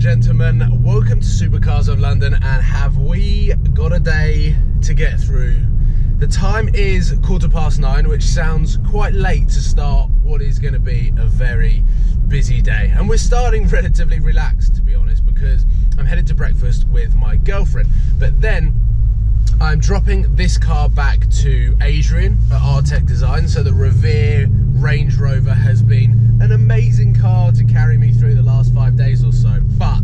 gentlemen, welcome to Supercars of London, and have we got a day to get through. The time is 9:15, which sounds quite late to start what is going to be a very busy day, and we're starting relatively relaxed, to be honest, because I'm headed to breakfast with my girlfriend, but then I'm dropping this car back to Adrian at R-Tec Design. So the Revere Range Rover has been an amazing car to carry me through the last 5 days or so, but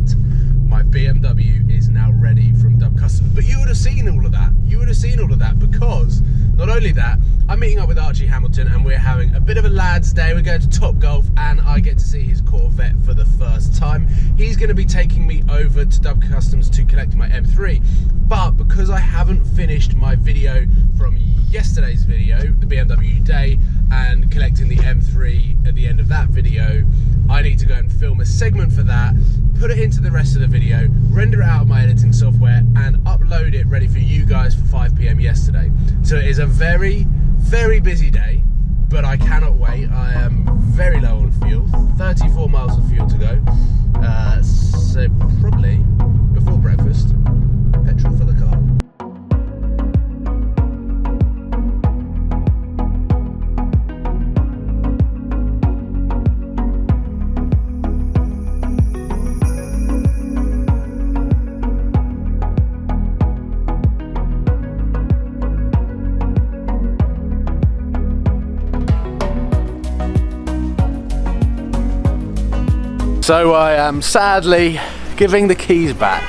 my BMW is now ready from Dub Customs. But you would have seen all of that. You would have seen all of that, because not only that, I'm meeting up with Archie Hamilton and we're having a bit of a lads day. We're going to Top Golf and I get to see his Corvette for the first time. He's going to be taking me over to Dub Customs to collect my M3. But because I haven't finished my video from yesterday's video, the BMW day, and collecting the M3 at the end of that video, I need to go and film a segment for that, put it into the rest of the video, render it out of my editing software, and upload it ready for you guys for 5 PM yesterday. So it is a very, very busy day, but I cannot wait. I am very low on fuel, 34 miles of fuel to go. So probably before breakfast, petrol for the car. So I am sadly giving the keys back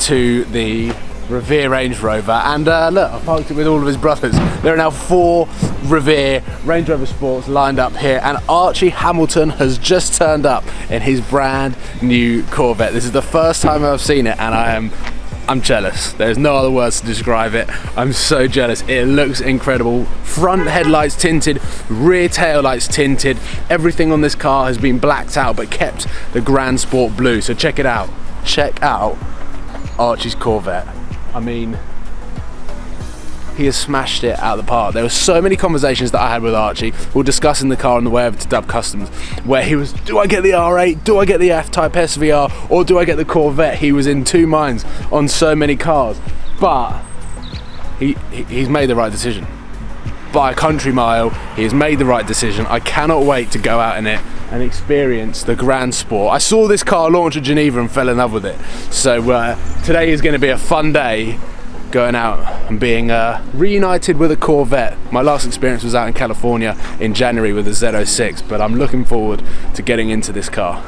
to the Revere Range Rover, and look, I parked it with all of his brothers. There are now 4 Revere Range Rover Sports lined up here, and Archie Hamilton has just turned up in his brand new Corvette. This is the first time I've seen it, and I'm jealous. There's no other words to describe it. I'm so jealous. It looks incredible. Front headlights tinted, rear tail lights tinted. Everything on this car has been blacked out but kept the Grand Sport blue. So check it out. Check out Archie's Corvette. I mean, he has smashed it out of the park. There were so many conversations that I had with Archie. We were discussing the car on the way over to Dub Customs, where he was, do I get the R8, do I get the F-Type SVR, or do I get the Corvette? He was in 2 minds on so many cars, but he's made the right decision. By a country mile, he has made the right decision. I cannot wait to go out in it and experience the Grand Sport. I saw this car launch at Geneva and fell in love with it. So today is going to be a fun day, going out and being reunited with a Corvette. My last experience was out in California in January with a Z06, but I'm looking forward to getting into this car.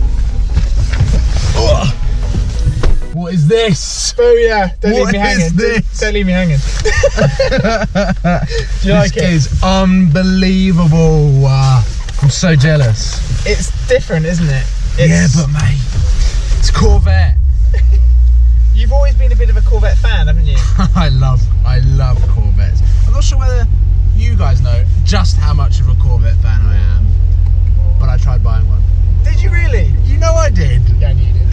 What is this? Oh yeah, don't leave me hanging. Don't leave me hanging. Do you like it? This is unbelievable. I'm so jealous. It's different, isn't it? Yeah, but mate, it's Corvette. You've always been a bit of a Corvette fan, haven't you? I love Corvettes. I'm not sure whether you guys know just how much of a Corvette fan I am, but I tried buying one. Did you really? You know I did. Yeah, you did.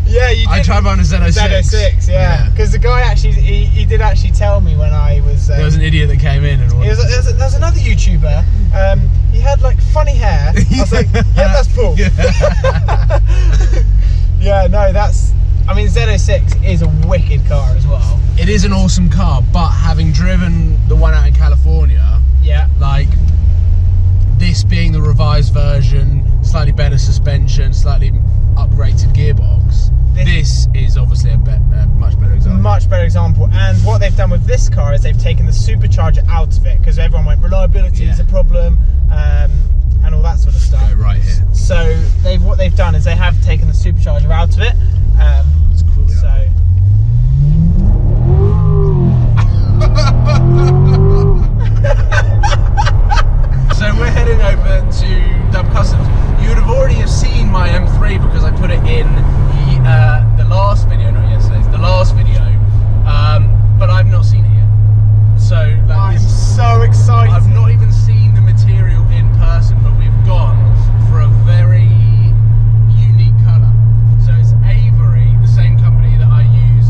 Yeah, you did. I tried buying a Z06. Z06, yeah. Because the guy actually, he did actually tell me when I was... there was an idiot that came in and there was another YouTuber, he had like funny hair. I was like, yeah, that's Paul. Yeah, no, I mean, Z06 is a wicked car as well. It is an awesome car, but having driven the one out in California, yeah, like this being the revised version, slightly better suspension, slightly upgraded gearbox, this is obviously a much better example. Much better example. And what they've done with this car is they've taken the supercharger out of it, because everyone went, reliability is a problem, and all that sort of stuff. Go right here. So what they've done is they have taken the supercharger out of it. It's cool. So. So we're heading over to Dub Customs. You would have already seen my M3 because I put it in the last video, not yesterday's, the last video, but I've not seen it yet. So I'm so excited. I've not even seen the material in person, but we've gone for a very unique colour. So it's Avery, the same company that I use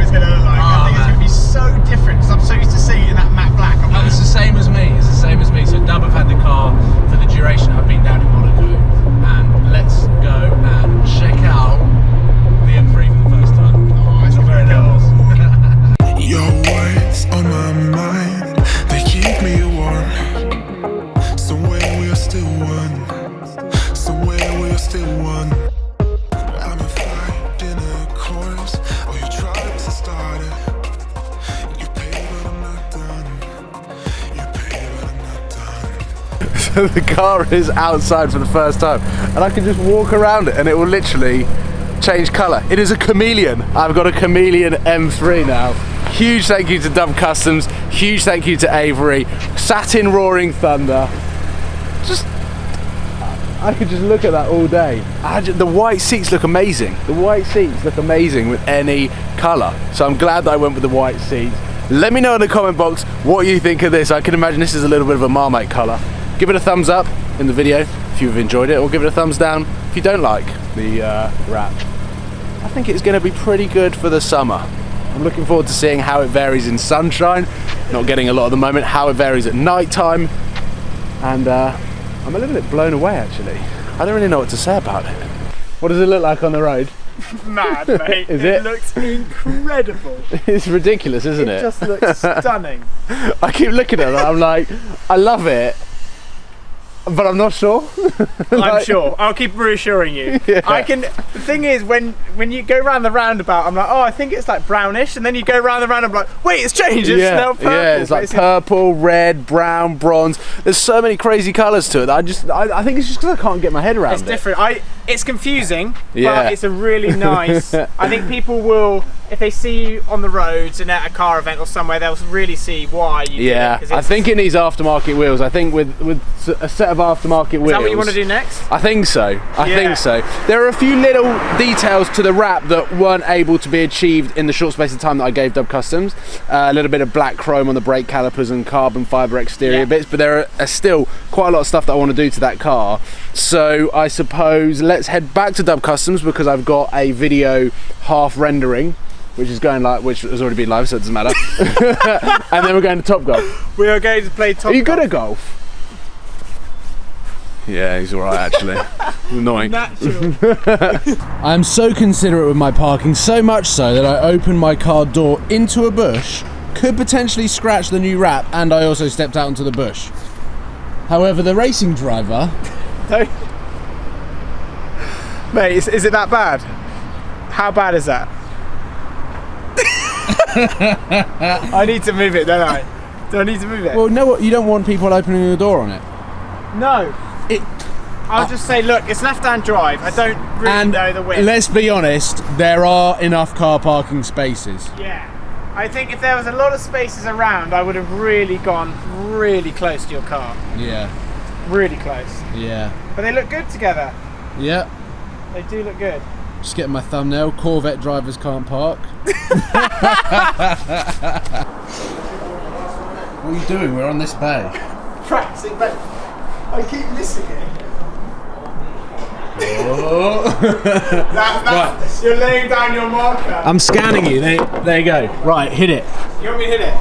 it's going to look like. I think it's going to be so different because I'm so used to seeing it in that matte black. Oh, it's the same as me. It's the same as me. So Dub have had the car for the duration I've been down in Monaco, and let's go and check out the M3 for the first time. Oh, it's very nervous. Your words on my mind, they keep me warm. Somewhere we are still one. Somewhere we are still one. I'm a fight in a chorus. Oh, you tried to start it. You pay, but I'm not done. You pay, but I'm not done. So the car is outside for the first time, and I can just walk around it, and it will literally change colour. It is a chameleon. I've got a chameleon M3 now. Huge thank you to Dub Customs. Huge thank you to Avery. Satin Roaring Thunder. I could just look at that all day. The white seats look amazing. The white seats look amazing with any colour. So I'm glad that I went with the white seats. Let me know in the comment box what you think of this. I can imagine this is a little bit of a Marmite colour. Give it a thumbs up in the video if you've enjoyed it, or give it a thumbs down if you don't like the wrap. I think it's going to be pretty good for the summer. I'm looking forward to seeing how it varies in sunshine, not getting a lot at the moment, how it varies at night time, and I'm a little bit blown away actually. I don't really know what to say about it. What does it look like on the road? Mad, mate. Is it? It looks incredible. It's ridiculous, isn't it? It just looks stunning. I keep looking at it and I'm like, I love it, but I'm not sure. I'm sure. I'll keep reassuring you. Yeah. The thing is, when you go round the roundabout, I'm like, oh, I think it's like brownish, and then you go round the roundabout, I'm like, wait, it's changed. It's now purple. Yeah, it's like purple, red, brown, bronze. There's so many crazy colours to it. I think it's just because I can't get my head around it. It's different. It's confusing, Yeah. but it's a really nice. I think people will, if they see you on the roads and at a car event or somewhere, they'll really see why you Yeah, did it. I think it needs aftermarket wheels. I think with a set of aftermarket wheels. Is that what you want to do next? I think so. I think so. There are a few little details to the wrap that weren't able to be achieved in the short space of time that I gave Dub Customs. A little bit of black chrome on the brake calipers and carbon fibre exterior bits, but there are still quite a lot of stuff that I want to do to that car. So I suppose let's head back to Dub Customs because I've got a video half rendering, which is going live, which has already been live, so it doesn't matter. And then we're going to Top Golf. We are going to play Top Golf. Are you good at golf? Yeah, he's alright actually. Annoying. Natural. I'm so considerate with my parking, so much so that I opened my car door into a bush, could potentially scratch the new wrap, and I also stepped out into the bush. However, the racing driver... Mate, is it that bad? How bad is that? I need to move it, don't I? Do I need to move it? Well, no, you don't want people opening the door on it. No. I'll just say, look, it's left-hand drive. I don't really know the width. Let's be honest, there are enough car parking spaces. Yeah. I think if there was a lot of spaces around, I would have really gone really close to your car. Yeah. Really close. Yeah. But they look good together. Yeah. They do look good. Just getting my thumbnail. Corvette drivers can't park. What are you doing? We're on this bay. Practicing, but I keep missing it. Oh. That's you're laying down your marker. I'm scanning you. There you go. Right, hit it. You want me to hit it?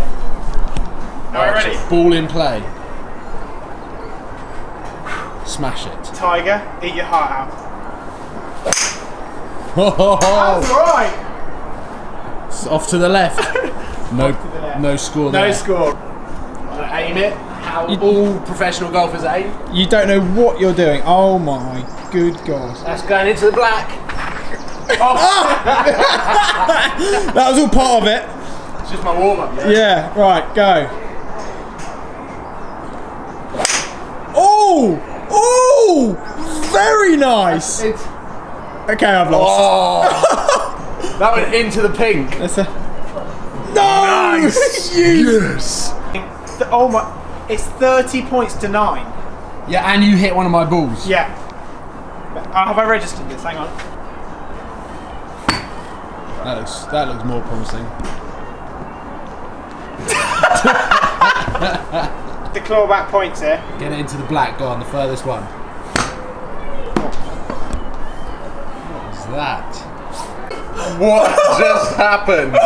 Are you ready? Ball in play. Smash it. Tiger, eat your heart out. Oh, That's right. it's off to the left. No, to the left. no score there. No score. Aim it. How all professional golfers aim. You don't know what you're doing. Oh my good God. That's going into the black. That was all part of it. It's just my warm up. Yeah, right, go. Oh! Oh! Very nice! Okay, I've lost. Oh, that went into the pink. That's a... No! Nice! Yes! Oh my... It's 30 points to 9. Yeah, and you hit one of my balls. Yeah. Have I registered this? Hang on. That looks more promising. The clawback points here. Get it into the black. Go on, the furthest one. What was that? What just happened?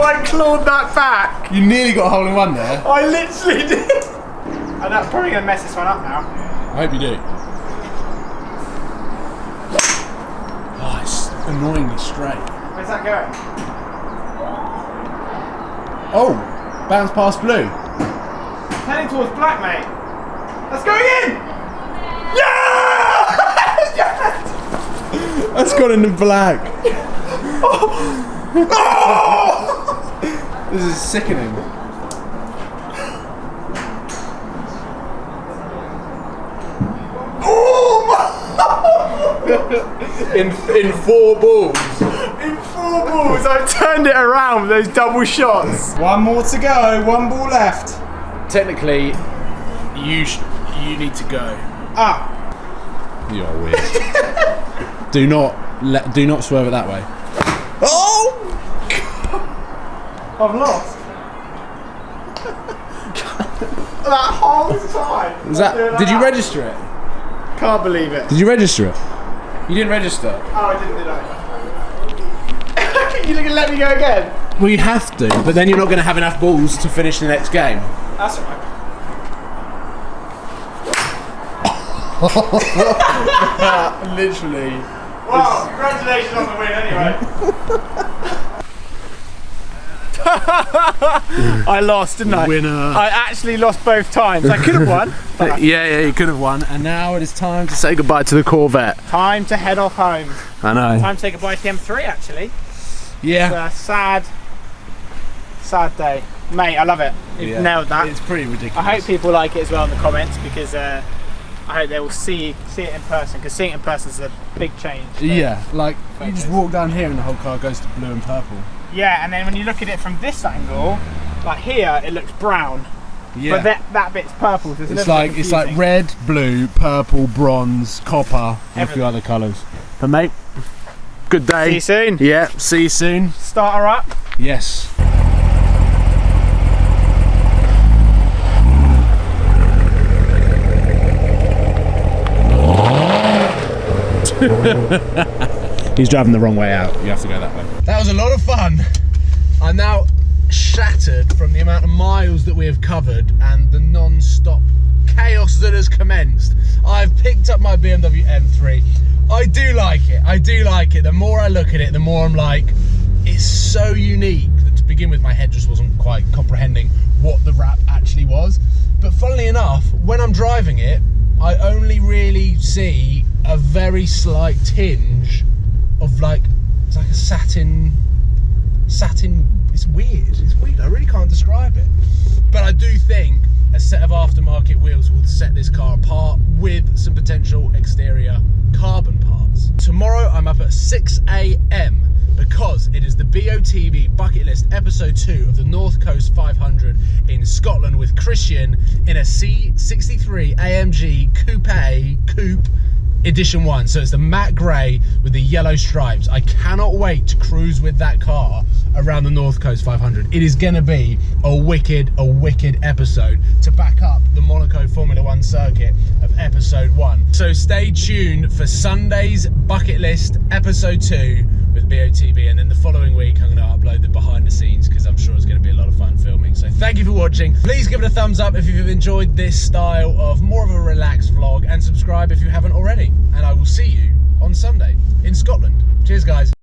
I clawed that back. You nearly got a hole in one there. I literally did. And that's probably going to mess this one up now. I hope you do. Oh, it's annoyingly straight. Where's that going? Oh, bounce past blue. Heading towards black, mate. That's going in! Yeah! Yes! That's gone into black. Oh! This is sickening. in 4 balls. In 4 balls, I've turned it around with those double shots. One more to go, 1 ball left. Technically, you need to go. Ah. You are weird. do not swerve it that way. Oh! I've lost. That whole time. Was that? Did you register it? Can't believe it. Did you register it? You didn't register. Oh, I didn't, did I? You're gonna let me go again? Well, you have to, but then you're not going to have enough balls to finish the next game. That's alright. Literally. Wow, congratulations on the win anyway. I lost, didn't I? Winner. I actually lost both times. I could have won. Yeah, you could have won. And now it is time to say goodbye to the Corvette. Time to head off home. I know. Time to say goodbye to the M3 actually. Yeah. It's a sad day. Mate, I love it. You've nailed that. It's pretty ridiculous. I hope people like it as well in the comments because I hope they will see it in person because seeing it in person is a big change. Yeah, like you just walk down here and the whole car goes to blue and purple. Yeah, and then when you look at it from this angle, like here, it looks brown. Yeah. But that bit's purple. So It's like red, blue, purple, bronze, copper, and a few other colours. But mate, good day. See you soon. Yeah, see you soon. Start her up. Yes. He's driving the wrong way out. You have to go that way. That was a lot of fun. I'm now shattered from the amount of miles that we have covered and the non-stop chaos that has commenced. I've picked up my BMW M3. I do like it. I do like it. The more I look at it, the more I'm like, it's so unique that to begin with, my head just wasn't quite comprehending what the wrap actually was. But funnily enough, when I'm driving it, I only really see a very slight tinge of it's like a satin, it's weird, I really can't describe it. But I do think a set of aftermarket wheels will set this car apart with some potential exterior carbon parts. Tomorrow I'm up at 6 AM because it is the BOTB Bucket List Episode 2 of the North Coast 500 in Scotland with Christian in a C63 AMG Coupe Edition 1. So it's the matte grey with the yellow stripes. I cannot wait to cruise with that car around the North Coast 500. It is going to be a wicked episode to back up the Monaco Formula 1 circuit of Episode 1. So stay tuned for Sunday's Bucket List Episode 2 with BOTB, and then the following week I'm going to upload the behind the scenes because I'm sure it's going to be a lot of fun filming. So thank you for watching. Please give it a thumbs up if you've enjoyed this style of more of a relaxed vlog, and subscribe if you haven't already. And I will see you on Sunday in Scotland. Cheers guys.